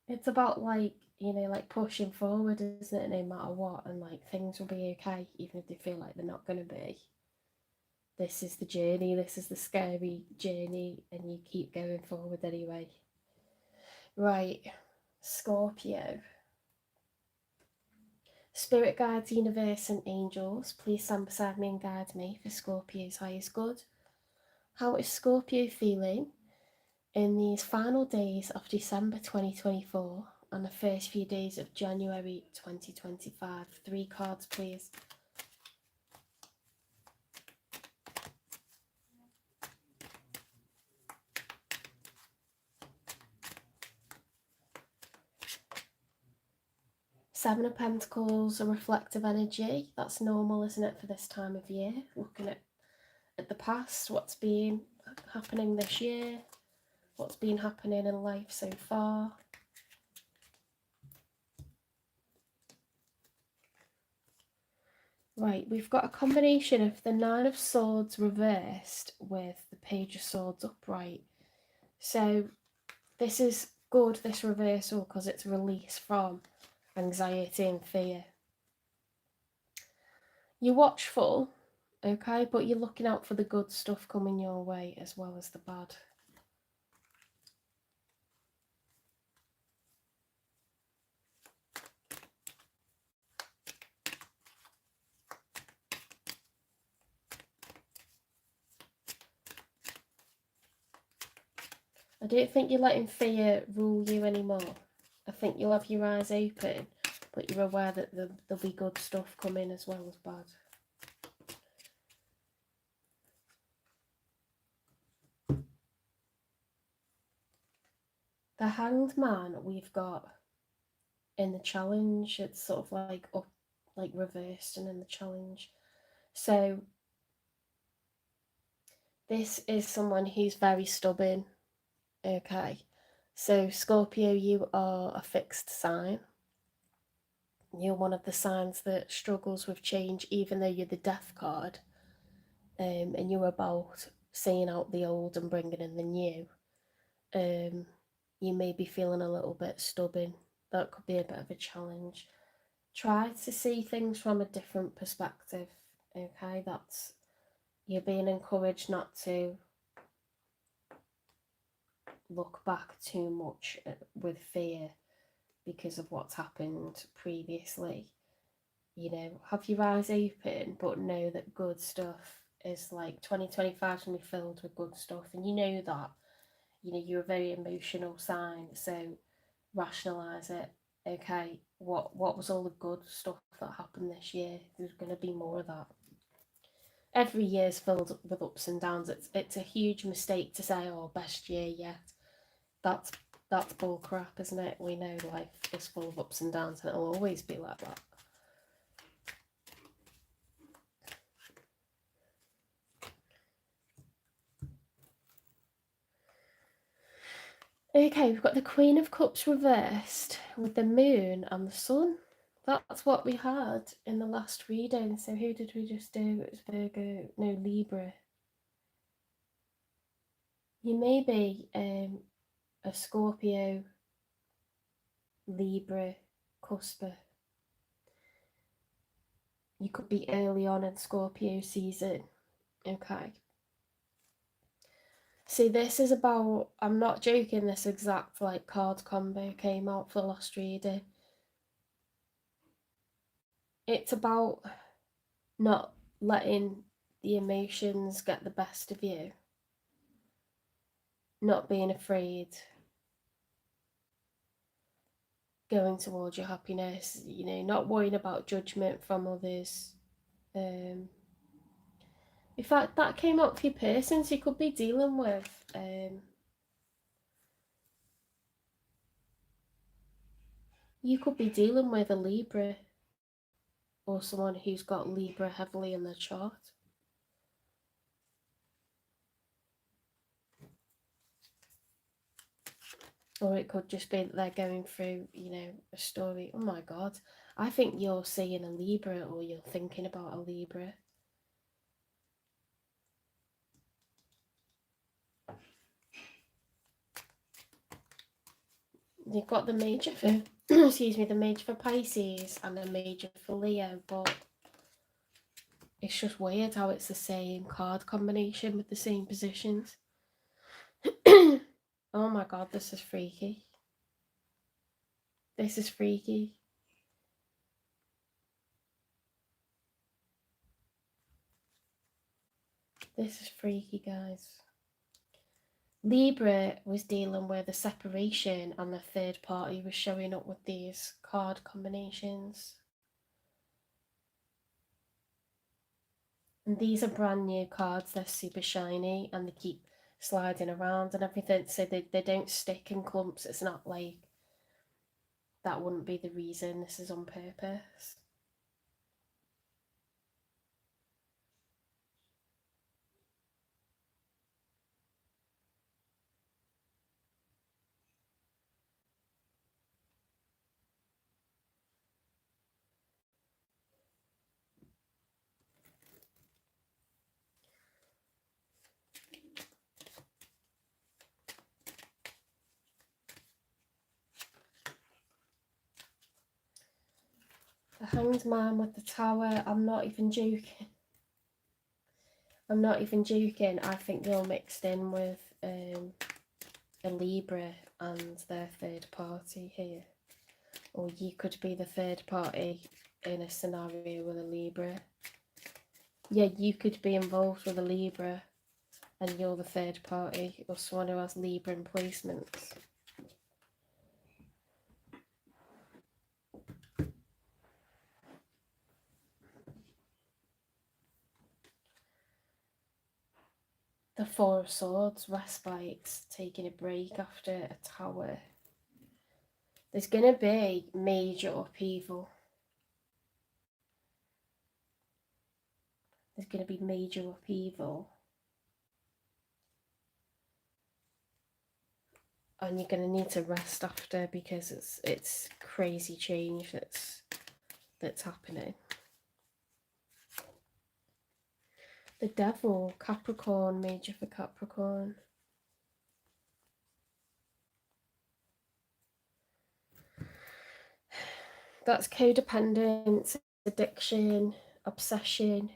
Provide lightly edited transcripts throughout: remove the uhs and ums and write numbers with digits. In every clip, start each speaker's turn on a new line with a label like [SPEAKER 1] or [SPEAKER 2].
[SPEAKER 1] It's about like, you know, like pushing forward, isn't it, no matter what, and like things will be okay even if they feel like they're not going to be. This is the journey, this is the scary journey, and you keep going forward anyway. Right, Scorpio. Spirit guides, universe, and angels, please stand beside me and guide me for Scorpio's highest good. How is Scorpio feeling in these final days of December 2024 and the first few days of January 2025? 3 cards, please. Seven of Pentacles, a reflective energy. That's normal, isn't it, for this time of year? Looking at the past, what's been happening this year, what's been happening in life so far. Right, we've got a combination of the Nine of Swords reversed with the Page of Swords upright. So this is good, this reversal, because it's release from anxiety and fear. You're watchful, okay, but you're looking out for the good stuff coming your way as well as the bad. I don't think you're letting fear rule you anymore. I think you'll have your eyes open, but you're aware that there'll be good stuff coming as well as bad. The Hanged Man we've got in the challenge, it's sort of like up, like reversed and in the challenge. So this is someone who's very stubborn. Okay, so Scorpio, you are a fixed sign. You're one of the signs that struggles with change, even though you're the Death card, and you're about seeing out the old and bringing in the new. You may be feeling a little bit stubborn. That could be a bit of a challenge. Try to see things from a different perspective. Okay, that's, you're being encouraged not to look back too much with fear because of what's happened previously. You know, have your eyes open, but know that good stuff is like 2025 is going to be filled with good stuff, and you know that. You know, you're a very emotional sign, so rationalize it. Okay, what was all the good stuff that happened this year? There's going to be more of that. Every year's filled with ups and downs. It's a huge mistake to say, oh, best year yet. That's bull crap, isn't it? We know life is full of ups and downs, and it'll always be like that. Okay, we've got the Queen of Cups reversed with the Moon and the Sun. That's what we had in the last reading. So who did we just do? It was Virgo, no, Libra. You may be a Scorpio, Libra, cusper. You could be early on in Scorpio season. Okay. See, this is about, I'm not joking, this exact like card combo came out for the last reading. It's about not letting the emotions get the best of you, not being afraid, going towards your happiness, you know, not worrying about judgment from others. In fact, that came up for your person, so you could be dealing with a Libra or someone who's got Libra heavily in their chart. Or it could just be that they're going through, you know, a story. Oh my God, I think you're seeing a Libra, or you're thinking about a Libra. You've got the major for excuse me, the major for Pisces and the major for Leo, but it's just weird how it's the same card combination with the same positions. Oh my god, this is freaky. This is freaky. This is freaky, guys. Libra was dealing with a separation and the third party was showing up with these card combinations. And these are brand new cards, they're super shiny and they keep sliding around and everything, so they don't stick in clumps. It's not like that wouldn't be the reason, this is on purpose. The Hanged Man with the Tower, I'm not even joking. I'm not even joking. I think you're mixed in with a Libra and their third party here. Or you could be the third party in a scenario with a Libra. Yeah, you could be involved with a Libra and you're the third party, or someone who has Libra in placements. The Four of Swords, respite, taking a break after a tower. There's going to be major upheaval. There's going to be major upheaval. And you're going to need to rest after, because it's crazy change that's happening. The Devil, Capricorn, major for Capricorn. That's codependence, addiction, obsession,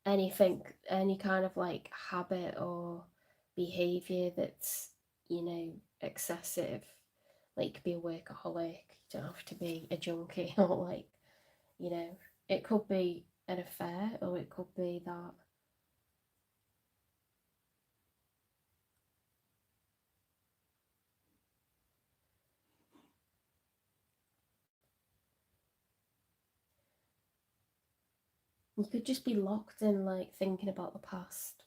[SPEAKER 1] anything, any kind of like habit or behavior that's, you know, excessive. Like, you could be a workaholic, you don't have to be a junkie, or like, you know, it could be an affair, or it could be that you could just be locked in, like, thinking about the past,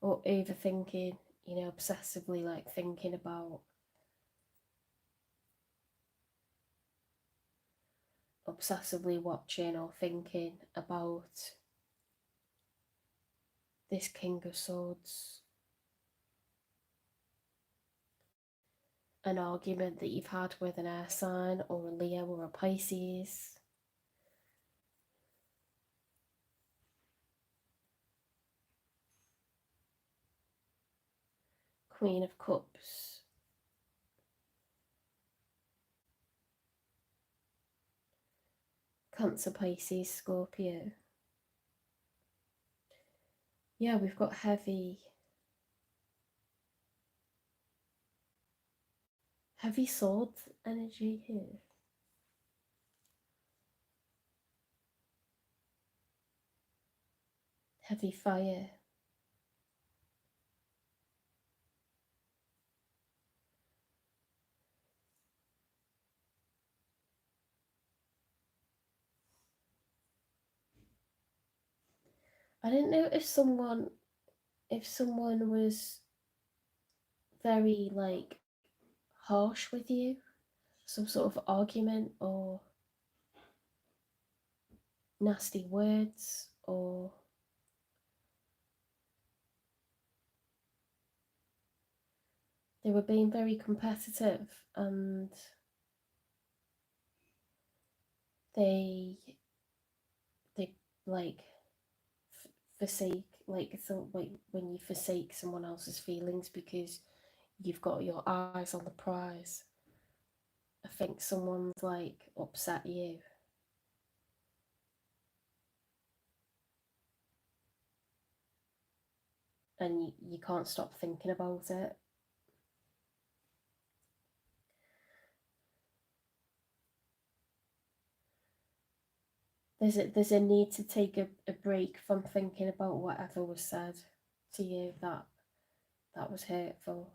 [SPEAKER 1] or overthinking, you know, obsessively, like thinking about obsessively watching or thinking about this King of Swords. An argument that you've had with an air sign, or a Leo, or a Pisces. Queen of Cups. Cancer, Pisces, Scorpio. Yeah, we've got heavy sword energy here. Heavy fire. I didn't know if someone was very, like, harsh with you, some sort of argument or nasty words, or they were being very competitive, and they like forsake like it's like when you forsake someone else's feelings because you've got your eyes on the prize. I think someone's like upset you, and you can't stop thinking about it. There's a need to take a break from thinking about whatever was said to you that was hurtful.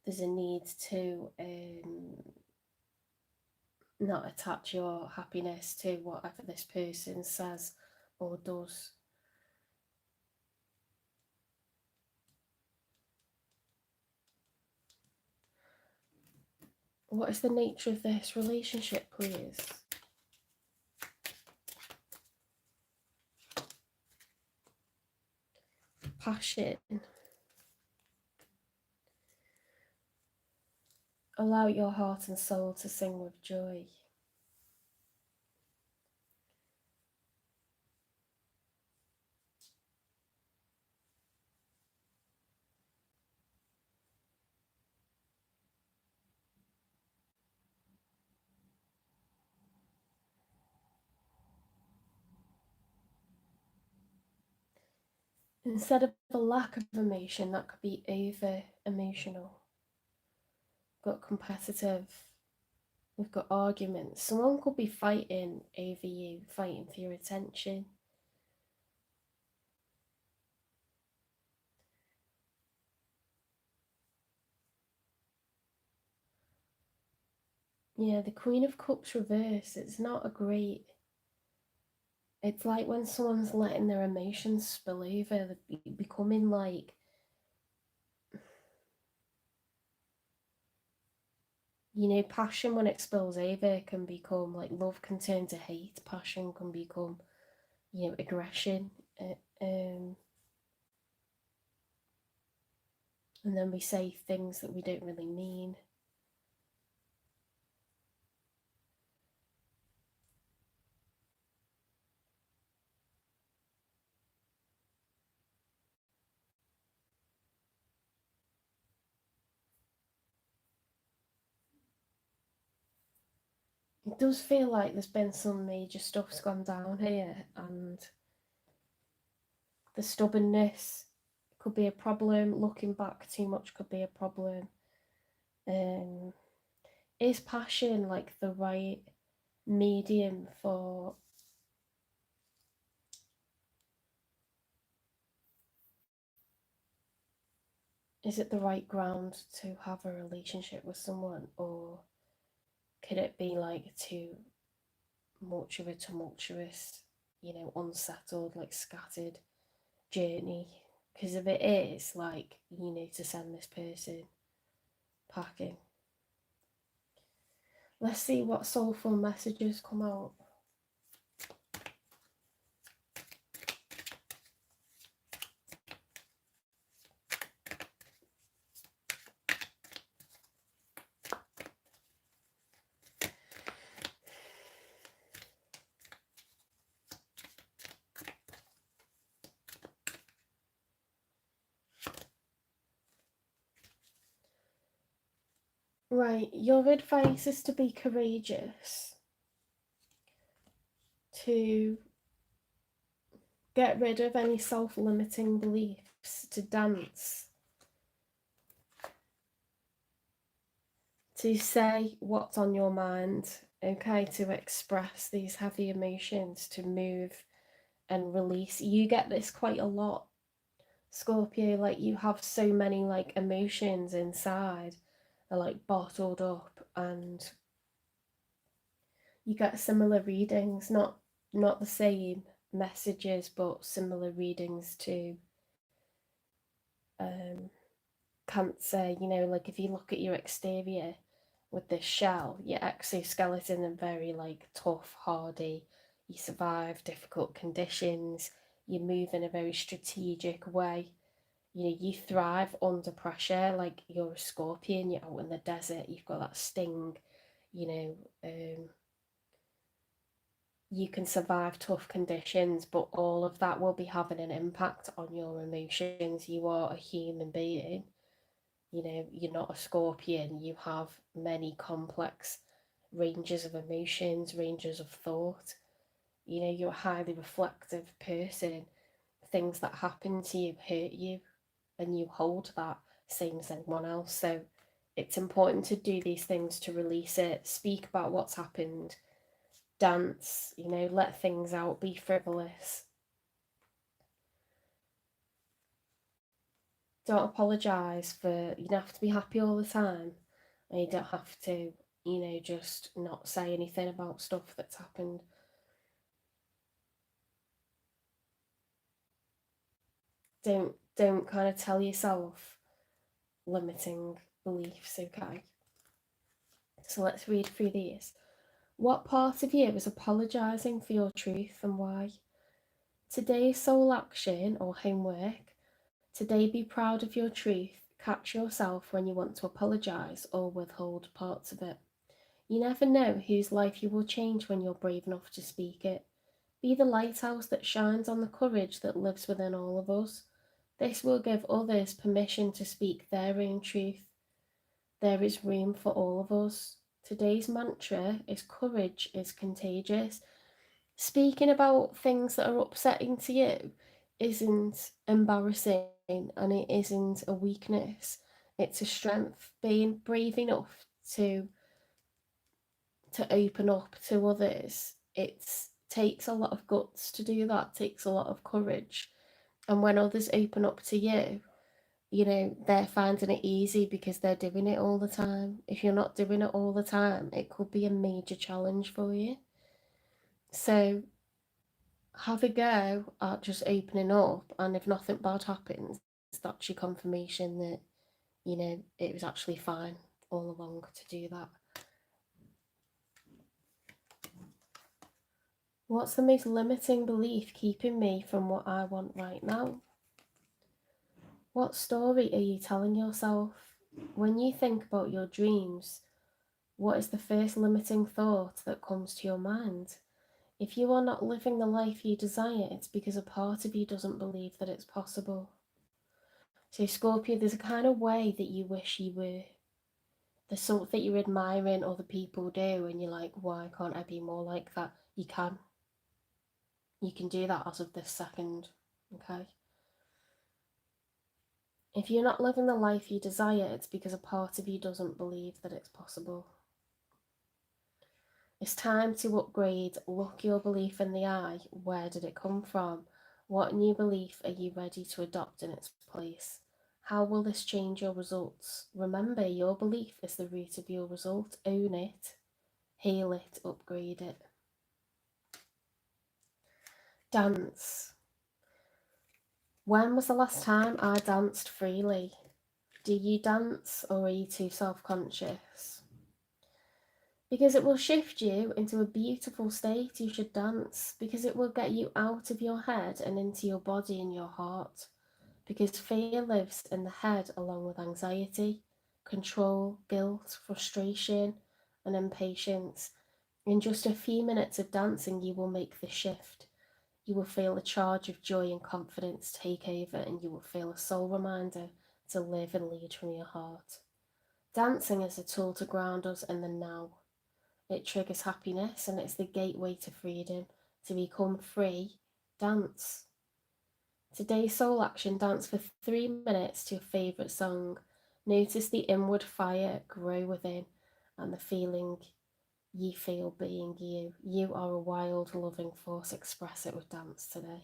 [SPEAKER 1] There's a need to not attach your happiness to whatever this person says or does. What is the nature of this relationship, please? Passion. Allow your heart and soul to sing with joy. Instead of a lack of emotion, that could be over emotional. Got competitive. We've got arguments. Someone could be fighting over you, fighting for your attention. Yeah, the Queen of Cups reverse, it's not a great. It's like when someone's letting their emotions spill over, they're becoming like, passion when it spills over can become like love can turn to hate, passion can become, aggression. Um, and then we say things that we don't really mean. It does feel like there's been some major stuff's gone down here, and the stubbornness could be a problem. Looking back too much could be a problem. Um, is passion like the right medium for? Is it the right ground to have a relationship with someone, or could it be like too much of a tumultuous, unsettled, like scattered journey? Because if it is, like, you need to send this person packing. Let's see what soulful messages come out. Right, your advice is to be courageous, to get rid of any self limiting beliefs, to dance, to say what's on your mind, okay, to express these heavy emotions, to move and release. You get this quite a lot, Scorpio, like you have so many like emotions inside, are like bottled up, and you get similar readings, not the same messages, but similar readings to Cancer. Like if you look at your exterior with this shell, your exoskeleton are very like tough, hardy. You survive difficult conditions. You move in a very strategic way. You thrive under pressure. Like you're a scorpion. You're out in the desert. You've got that sting. You know, um, you can survive tough conditions, but all of that will be having an impact on your emotions. You are a human being. You know, you're not a scorpion. You have many complex ranges of emotions, ranges of thought. You know, you're a highly reflective person. Things that happen to you hurt you, and you hold that same as anyone else. So it's important to do these things to release it, speak about what's happened, dance, you know, let things out, be frivolous. Don't apologise for, you don't have to be happy all the time, and you don't have to, you know, just not say anything about stuff that's happened. Don't kind of tell yourself limiting beliefs, okay? So let's read through these. What part of you is apologising for your truth and why? Today's soul action or homework. Today be proud of your truth. Catch yourself when you want to apologise or withhold parts of it. You never know whose life you will change when you're brave enough to speak it. Be the lighthouse that shines on the courage that lives within all of us. This will give others permission to speak their own truth. There is room for all of us. Today's mantra is courage is contagious. Speaking about things that are upsetting to you isn't embarrassing and it isn't a weakness. It's a strength. Being brave enough to open up to others. It takes a lot of guts to do that, takes a lot of courage. And when others open up to you, you know, they're finding it easy because they're doing it all the time. If you're not doing it all the time, it could be a major challenge for you. So have a go at just opening up, and if nothing bad happens, that's your confirmation that, you know, it was actually fine all along to do that. What's the most limiting belief keeping me from what I want right now? What story are you telling yourself? When you think about your dreams, what is the first limiting thought that comes to your mind? If you are not living the life you desire, it's because a part of you doesn't believe that it's possible. So, Scorpio, there's a kind of way that you wish you were. There's something that you're admiring other people do, and you're like, why can't I be more like that? You can. You can do that as of this second, okay? If you're not living the life you desire, it's because a part of you doesn't believe that it's possible. It's time to upgrade. Look your belief in the eye. Where did it come from? What new belief are you ready to adopt in its place? How will this change your results? Remember, your belief is the root of your result. Own it, heal it, upgrade it. Dance. When was the last time I danced freely? Do you dance or are you too self-conscious? Because it will shift you into a beautiful state, you should dance. Because it will get you out of your head and into your body and your heart. Because fear lives in the head along with anxiety, control, guilt, frustration, and impatience. In just a few minutes of dancing, you will make the shift. You will feel a charge of joy and confidence take over, and you will feel a soul reminder to live and lead from your heart. Dancing is a tool to ground us in the now. It triggers happiness and it's the gateway to freedom. To become free, dance. Today's soul action, dance for 3 minutes to your favourite song. Notice the inward fire grow within and the feeling you feel being you. You are a wild, loving force. Express it with dance today.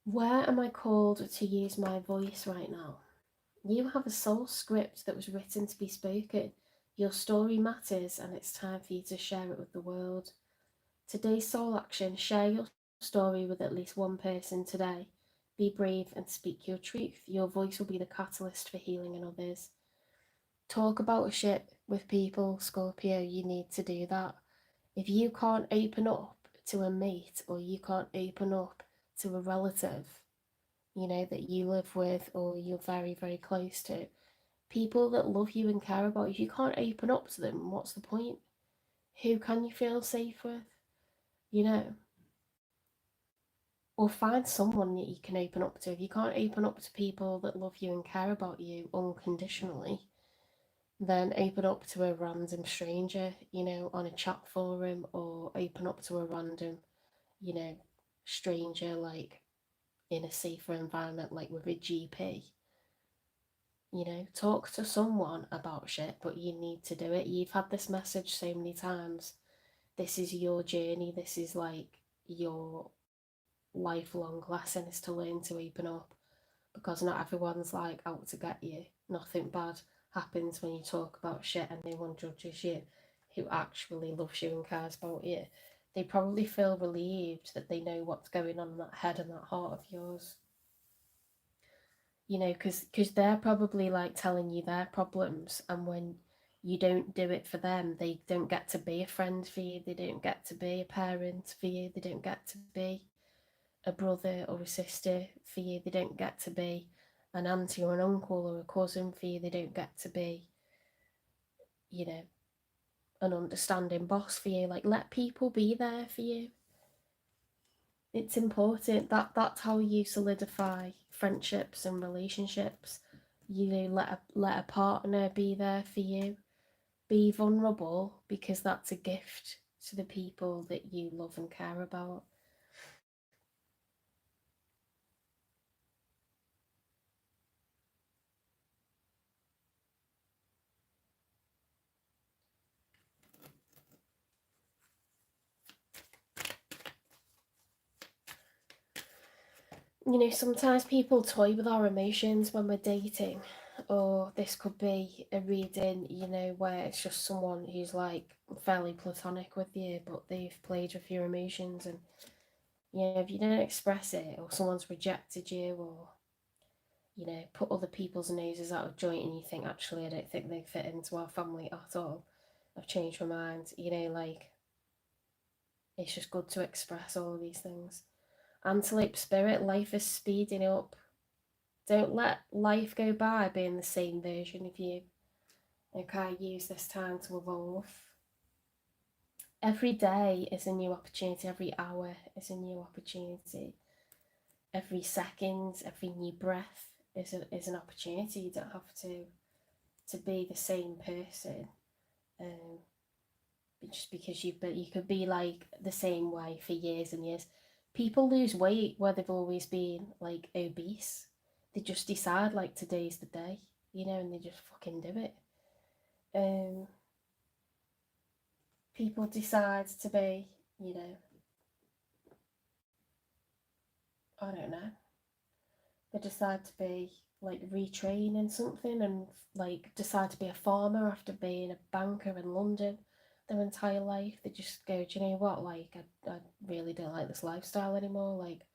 [SPEAKER 1] Where am I called to use my voice right now? You have a soul script that was written to be spoken. Your story matters and it's time for you to share it with the world. Today's soul action, share your story with at least one person today. Be brave and speak your truth. Your voice will be the catalyst for healing in others. Talk about shit with people, Scorpio. You need to do that. If you can't open up to a mate or you can't open up to a relative, you know, that you live with or you're very, very close to, People that love you and care about you, if you can't open up to them, what's the point? Who can you feel safe with? You know? Or find someone that you can open up to. If you can't open up to people that love you and care about you unconditionally, then open up to a random stranger, on a chat forum, or open up to a random, you know, stranger, like in a safer environment, like with a GP. Talk to someone about shit, but you need to do it. You've had this message so many times. This is your journey. This is like your lifelong lesson, is to learn to open up, because not everyone's like out to get you. Nothing bad happens when you talk about shit, and no one judges you who actually loves you and cares about you. They probably feel relieved that they know what's going on in that head and that heart of yours. Because they're probably like telling you their problems, and when you don't do it for them, they don't get to be a friend for you, they don't get to be a parent for you, they don't get to be a brother or a sister for you, they don't get to be an auntie or an uncle or a cousin for you, they don't get to be, you know, an understanding boss for you. Like, let people be there for you. It's important. That's how you solidify friendships and relationships. Let a partner be there for you. Be vulnerable, because that's a gift to the people that you love and care about. Sometimes people toy with our emotions when we're dating, or this could be a reading, where it's just someone who's like fairly platonic with you, but they've played with your emotions, and if you don't express it, or someone's rejected you, or put other people's noses out of joint, and you think, actually, I don't think they fit into our family at all, I've changed my mind, like, it's just good to express all of these things. Antelope spirit, life is speeding up. Don't let life go by being the same version of you. Okay, use this time to evolve. Every day is a new opportunity, every hour is a new opportunity, every second, every new breath is an opportunity. You don't have to be the same person, um, just because you could be like the same way for years and years. People lose weight where they've always been like obese. They just decide like today's the day, and they just fucking do it. Um, People decide to be, I don't know, they decide to be like retraining something, and like decide to be a farmer after being a banker in London their entire life. They just go, do you know what, like, I really don't like this lifestyle anymore. Like,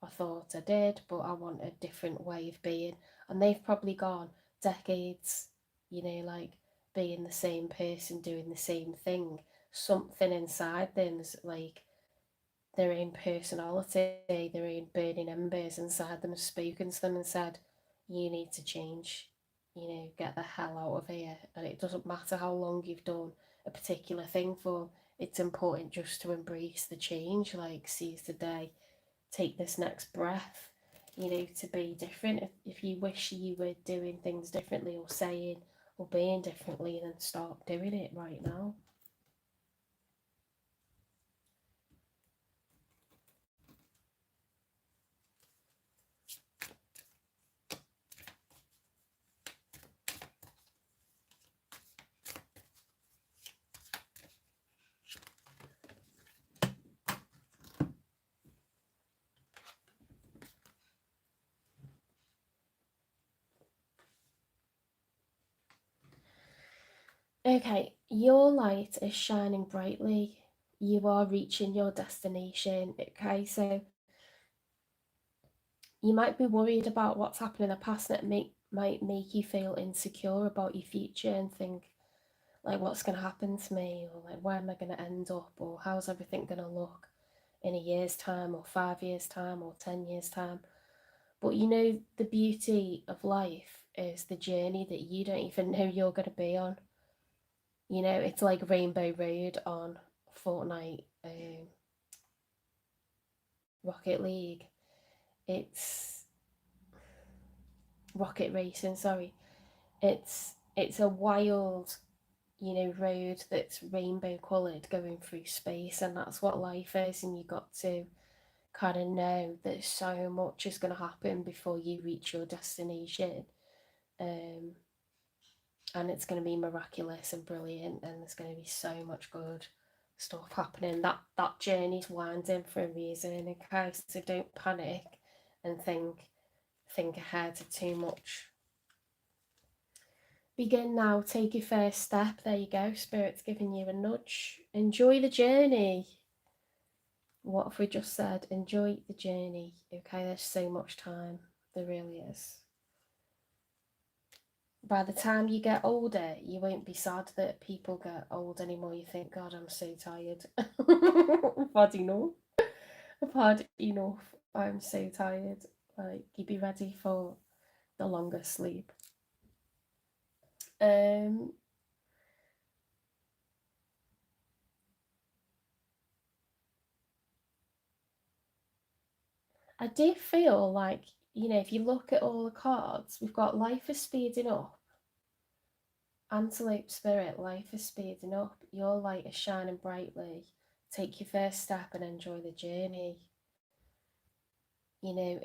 [SPEAKER 1] I thought I did, but I want a different way of being. And they've probably gone decades, like being the same person, doing the same thing. Something inside them's like their own personality, their own burning embers inside them have spoken to them and said, you need to change, get the hell out of here. And it doesn't matter how long you've done a particular thing for, it's important just to embrace the change, like seize the day, take this next breath, to be different. If you wish you were doing things differently, or saying or being differently, then start doing it right now. Okay, your light is shining brightly. You are reaching your destination. Okay, so you might be worried about what's happened in the past, that might make you feel insecure about your future and think, like, what's going to happen to me, or like, where am I going to end up, or how's everything going to look in a year's time, or 5 years' time, or 10 years' time. But the beauty of life is the journey that you don't even know you're going to be on. You know, it's like Rainbow Road on Fortnite, Rocket League. It's Rocket Racing, sorry. It's a wild, you know, road that's rainbow coloured going through space, and that's what life is. And you got to kind of know that so much is going to happen before you reach your destination. Um, and it's going to be miraculous and brilliant, and there's going to be so much good stuff happening. That journey's winding for a reason, okay? So don't panic and think ahead too much. Begin now, take your first step. There you go, Spirit's giving you a nudge. Enjoy the journey. What have we just said? Enjoy the journey, okay? There's so much time, there really is. By the time you get older, you won't be sad that people get old anymore. You think, God, I'm so tired. I've had enough. I've had enough. I'm so tired. Like, you be ready for the longest sleep. I do feel like, you know, if you look at all the cards, we've got life is speeding up. Antelope Spirit, life is speeding up. Your light is shining brightly. Take your first step and enjoy the journey. You know,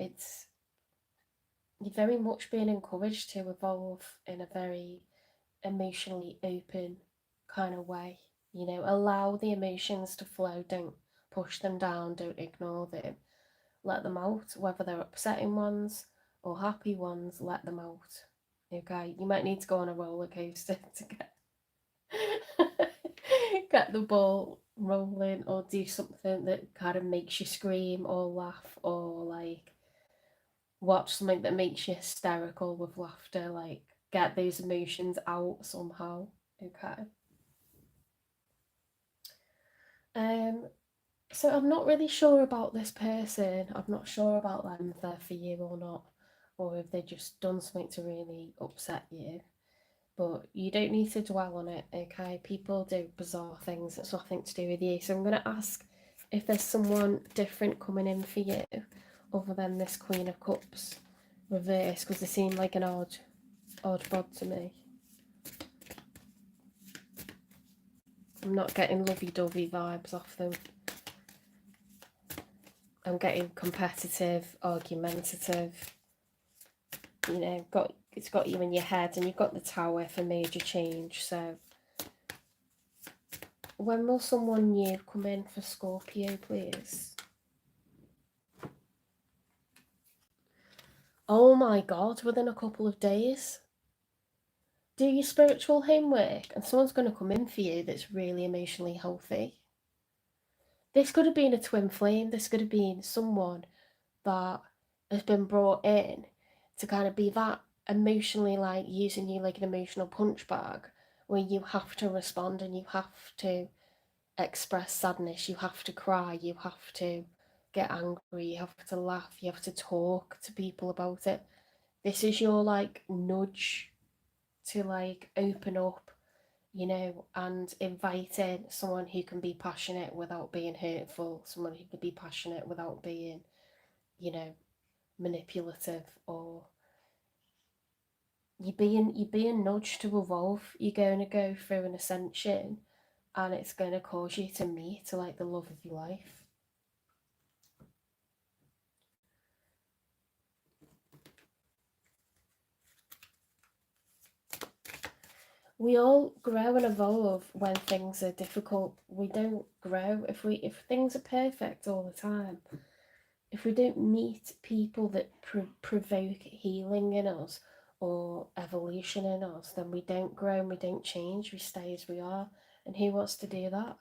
[SPEAKER 1] you're very much being encouraged to evolve in a very emotionally open kind of way. You know, allow the emotions to flow. Don't push them down. Don't ignore them. Let them out, whether they're upsetting ones or happy ones, let them out. Okay, you might need to go on a roller coaster to get the ball rolling, or do something that kind of makes you scream or laugh, or like watch something that makes you hysterical with laughter, like get those emotions out somehow. Okay. Um so I'm not really sure about this person. I'm not sure about them if they're for you or not, or if they've just done something to really upset you. But you don't need to dwell on it, okay? People do bizarre things. It's nothing to do with you. So I'm going to ask if there's someone different coming in for you other than this Queen of Cups reverse, because they seem like an odd bod to me. I'm not getting lovey-dovey vibes off them. I'm getting competitive, argumentative. You know, it's got you in your head, and you've got the Tower for major change. So when will someone new come in for Scorpio, please? Oh my God, within a couple of days. Do your spiritual homework, and someone's going to come in for you that's really emotionally healthy. This could have been a twin flame. This could have been someone that has been brought in to kind of be that emotionally, like using you like an emotional punch bag, where you have to respond and you have to express sadness, you have to cry, you have to get angry, you have to laugh, you have to talk to people about it. This is your like nudge to like open up, you know, and invite in someone who can be passionate without being hurtful, someone who can be passionate without being, you know, manipulative, or you're being nudged to evolve. You're going to go through an ascension, and it's going to cause you to meet to like the love of your life. We all grow and evolve when things are difficult. We don't grow if things are perfect all the time. If we don't meet people that provoke healing in us or evolution in us, then we don't grow and we don't change. We stay as we are. And who wants to do that?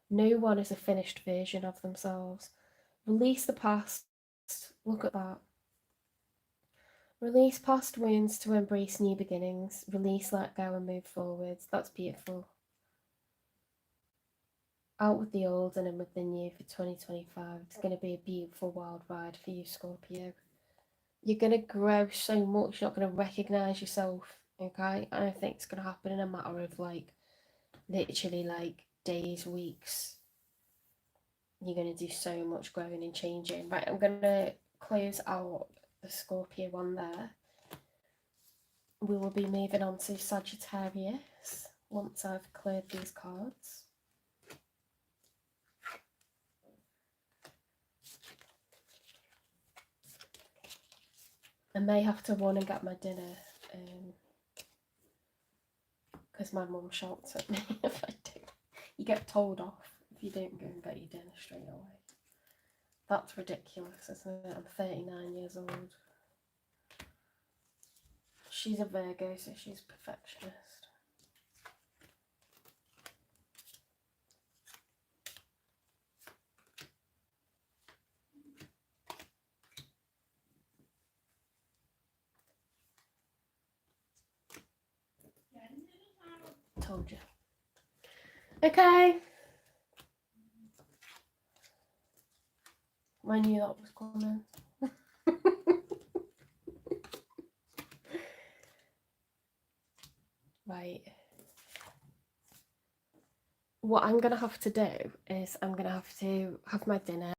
[SPEAKER 1] No one is a finished version of themselves. Release the past. Look at that. Release past wounds to embrace new beginnings. Release, let go, and move forwards. That's beautiful. Out with the old and in with the new for 2025. It's going to be a beautiful wild ride for you, Scorpio. You're going to grow so much, you're not going to recognise yourself, okay? And I think it's going to happen in a matter of like, literally like days, weeks. You're going to do so much growing and changing. Right, I'm going to close out the Scorpio one there. We will be moving on to Sagittarius once I've cleared these cards. I may have to run and get my dinner because my mum shouts at me if I do. You get told off if you don't go and get your dinner straight away. That's ridiculous, isn't it? I'm 39 years old. She's a Virgo, so she's a perfectionist. Told you. Okay. I knew that was coming. Right. What I'm going to have to do is I'm going to have my dinner.